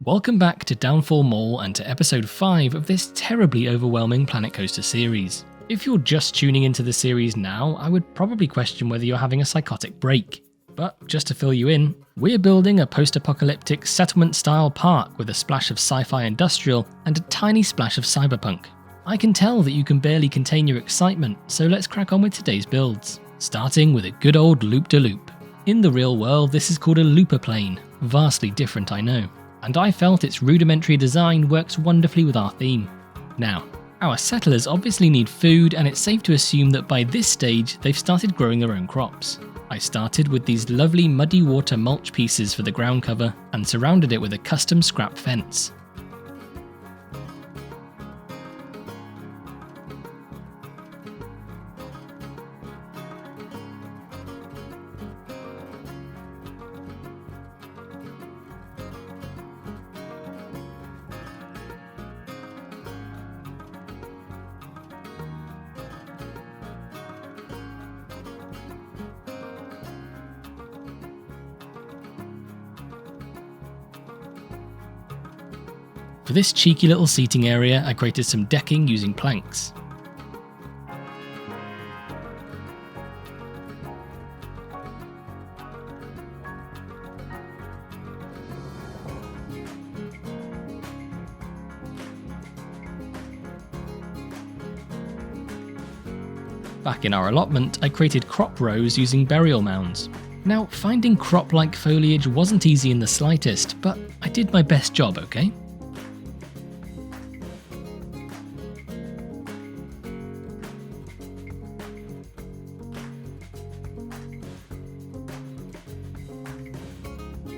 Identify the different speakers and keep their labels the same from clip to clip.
Speaker 1: Welcome back to Downfall Mall and to episode 5 of this terribly overwhelming Planet Coaster series. If you're just tuning into the series now, I would probably question whether you're having a psychotic break. But just to fill you in, we're building a post-apocalyptic settlement-style park with a splash of sci-fi industrial and a tiny splash of cyberpunk. I can tell that you can barely contain your excitement, so let's crack on with today's builds. Starting with a good old loop-de-loop. In the real world, this is called a looper plane. Vastly different, I know. And I felt its rudimentary design works wonderfully with our theme. Now, our settlers obviously need food, and it's safe to assume that by this stage they've started growing their own crops. I started with these lovely muddy water mulch pieces for the ground cover and surrounded it with a custom scrap fence. For this cheeky little seating area, I created some decking using planks. Back in our allotment, I created crop rows using burial mounds. Now, finding crop-like foliage wasn't easy in the slightest, but I did my best job, okay?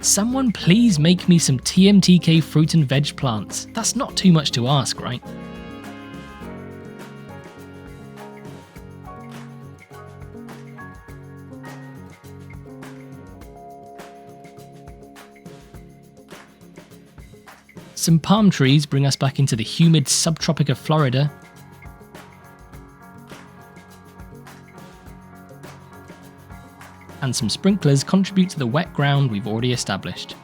Speaker 1: Someone please make me some TMTK fruit and veg plants. That's not too much to ask, right? Some palm trees bring us back into the humid subtropic of Florida. And some sprinklers contribute to the wet ground we've already established.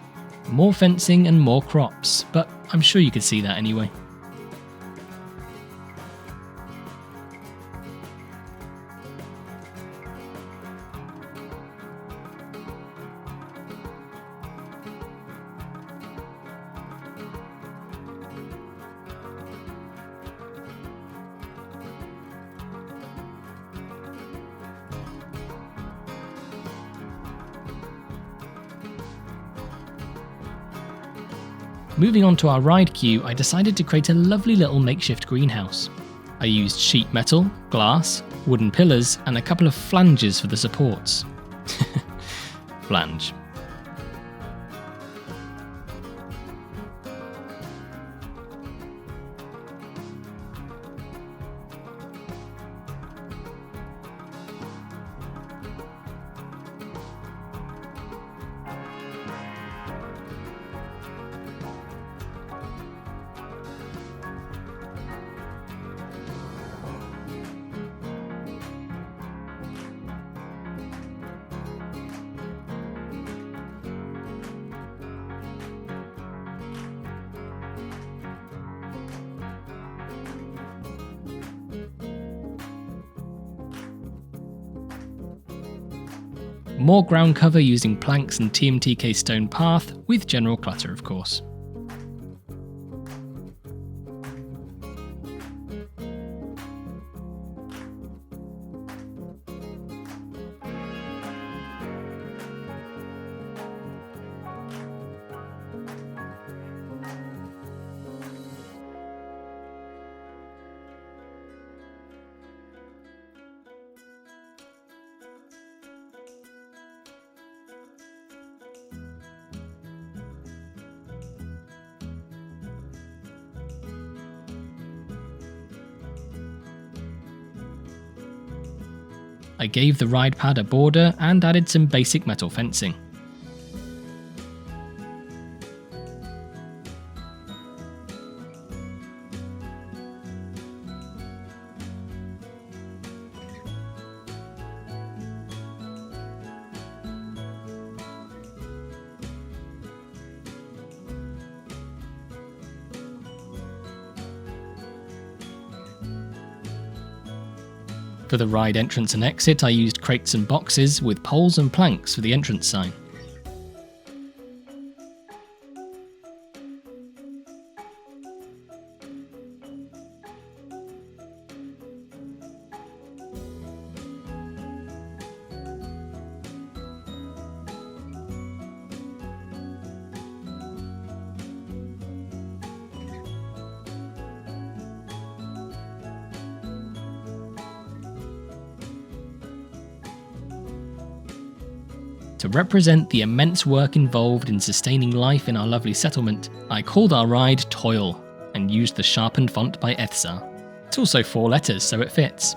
Speaker 1: More fencing and more crops, but I'm sure you could see that anyway. Moving on to our ride queue, I decided to create a lovely little makeshift greenhouse. I used sheet metal, glass, wooden pillars, and a couple of flanges for the supports. Flange. More ground cover using planks and TMTK stone path, with general clutter of course. I gave the ride pad a border and added some basic metal fencing. For the ride entrance and exit, I used crates and boxes with poles and planks for the entrance sign. To represent the immense work involved in sustaining life in our lovely settlement, I called our ride Toil, and used the sharpened font by Ethzar. It's also 4 letters, so it fits.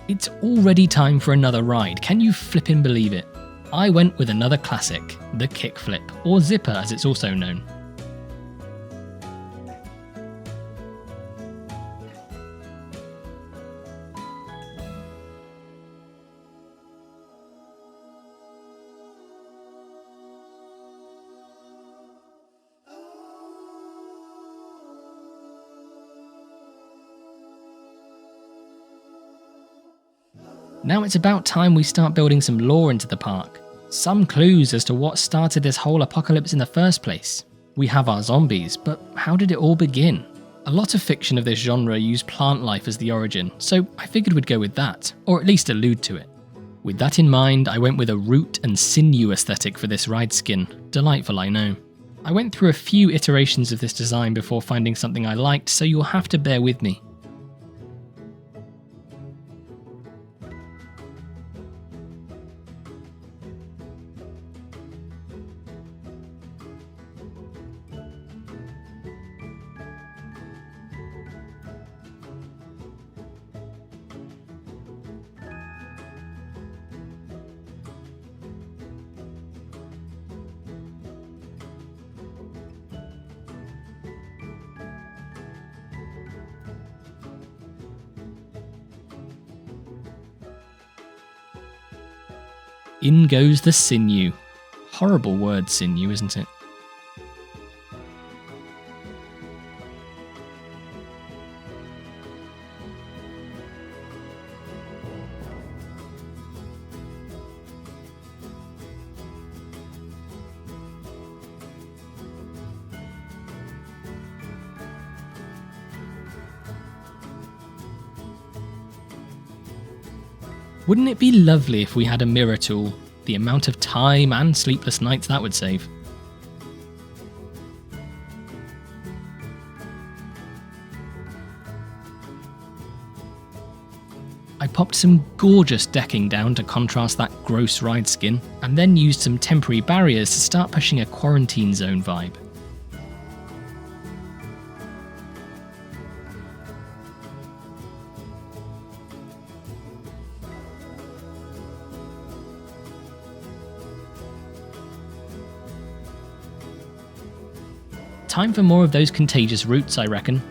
Speaker 1: It's already time for another ride, can you flippin' believe it? I went with another classic, the Kickflip, or Zipper as it's also known. Now it's about time we start building some lore into the park. Some clues as to what started this whole apocalypse in the first place. We have our zombies, but how did it all begin? A lot of fiction of this genre use plant life as the origin, so I figured we'd go with that, or at least allude to it. With that in mind, I went with a root and sinew aesthetic for this ride skin. Delightful, I know. I went through a few iterations of this design before finding something I liked, so you'll have to bear with me. In goes the sinew. Horrible word, sinew, isn't it? Wouldn't it be lovely if we had a mirror tool? The amount of time and sleepless nights that would save. I popped some gorgeous decking down to contrast that gross ride skin, and then used some temporary barriers to start pushing a quarantine zone vibe. Time for more of those contagious roots, I reckon.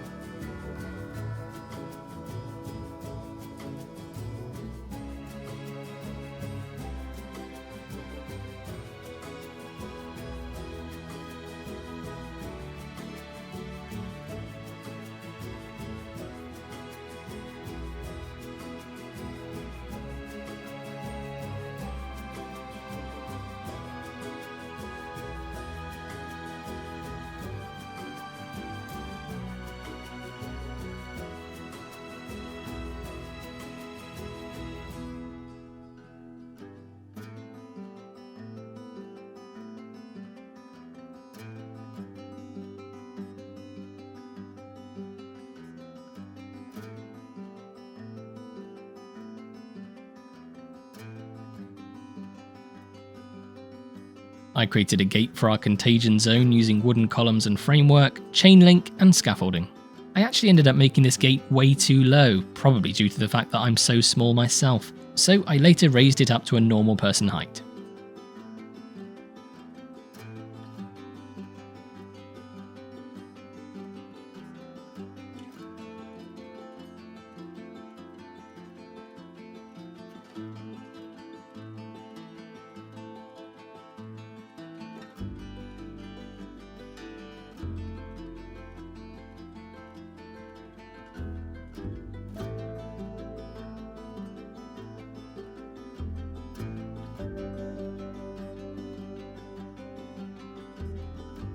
Speaker 1: I created a gate for our contagion zone using wooden columns and framework, chain link, and scaffolding. I actually ended up making this gate way too low, probably due to the fact that I'm so small myself, so I later raised it up to a normal person height.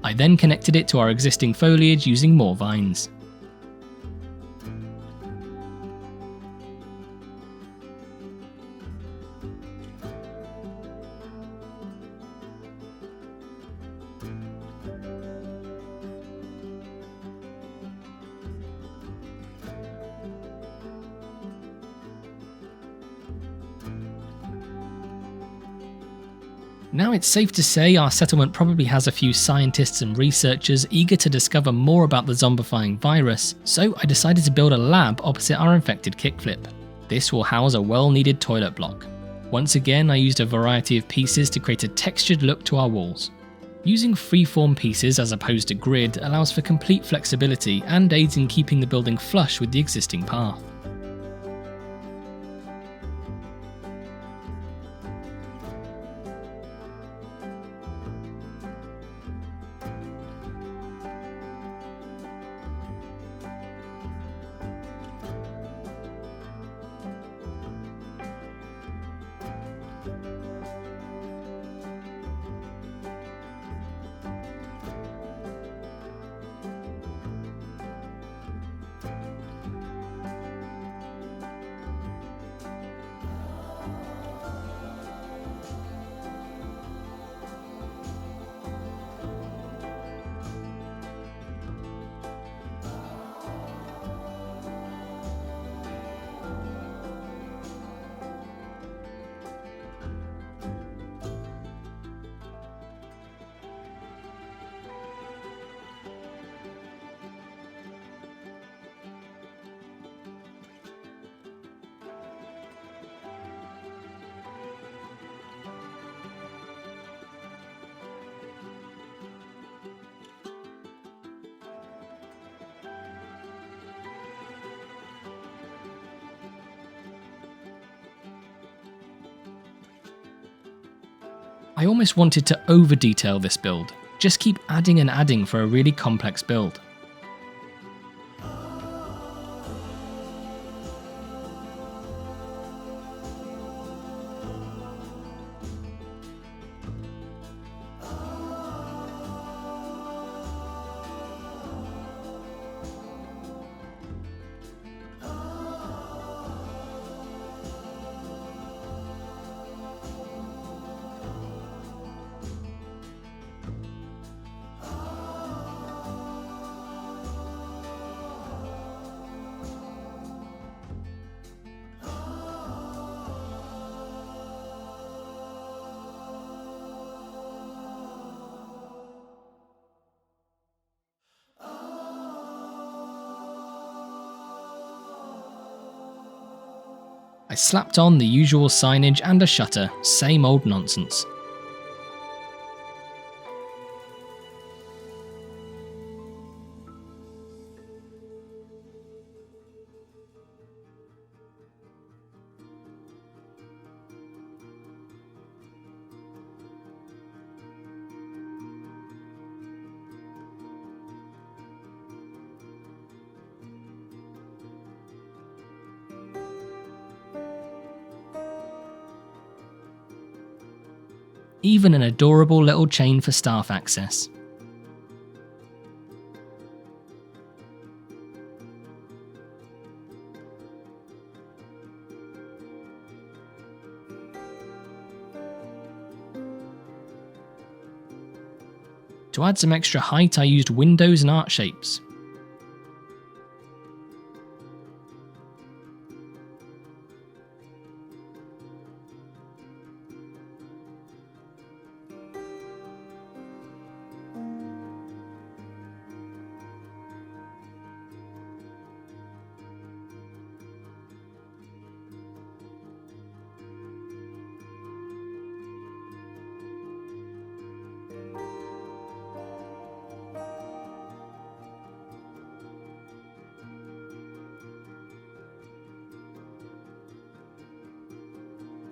Speaker 1: I then connected it to our existing foliage using more vines. Now it's safe to say our settlement probably has a few scientists and researchers eager to discover more about the zombifying virus, so I decided to build a lab opposite our infected Kickflip. This will house a well-needed toilet block. Once again, I used a variety of pieces to create a textured look to our walls. Using freeform pieces as opposed to grid allows for complete flexibility and aids in keeping the building flush with the existing path. I almost wanted to over-detail this build, just keep adding and adding for a really complex build. I slapped on the usual signage and a shutter, same old nonsense. Even an adorable little chain for staff access. To add some extra height, I used windows and arch shapes.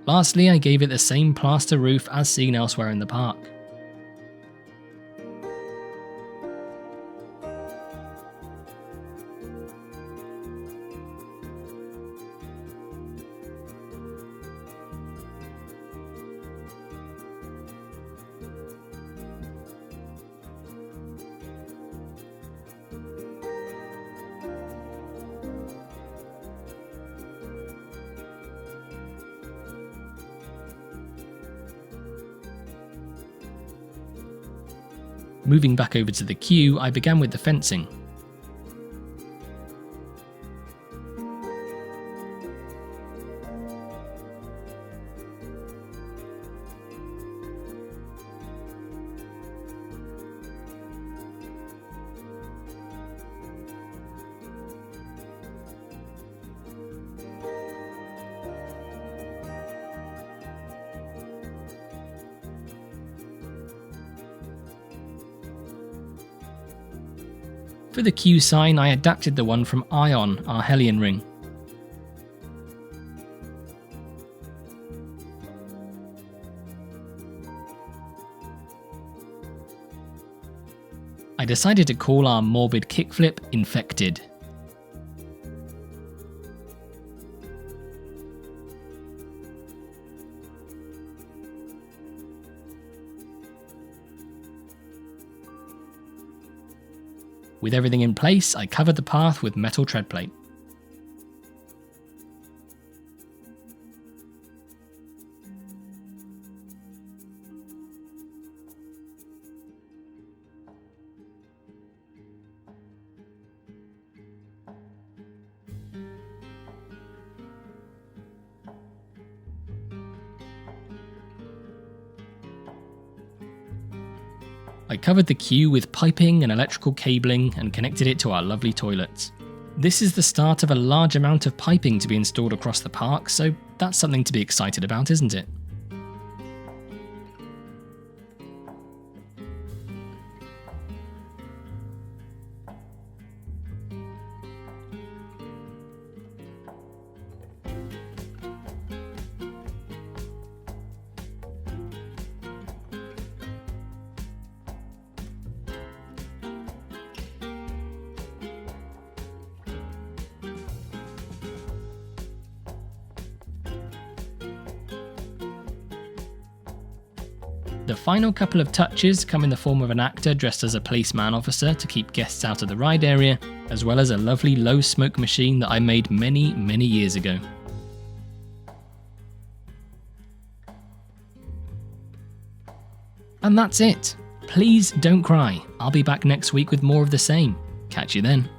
Speaker 1: Lastly, I gave it the same plaster roof as seen elsewhere in the park. Moving back over to the queue, I began with the fencing. For the Q sign, I adapted the one from XEON, our Hellion ring. I decided to call our morbid kickflip Infected. With everything in place, I covered the path with metal tread plate. I covered the queue with piping and electrical cabling and connected it to our lovely toilets. This is the start of a large amount of piping to be installed across the park, so that's something to be excited about, isn't it? The final couple of touches come in the form of an actor dressed as a policeman officer to keep guests out of the ride area, as well as a lovely low smoke machine that I made many years ago. And that's it. Please don't cry. I'll be back next week with more of the same. Catch you then.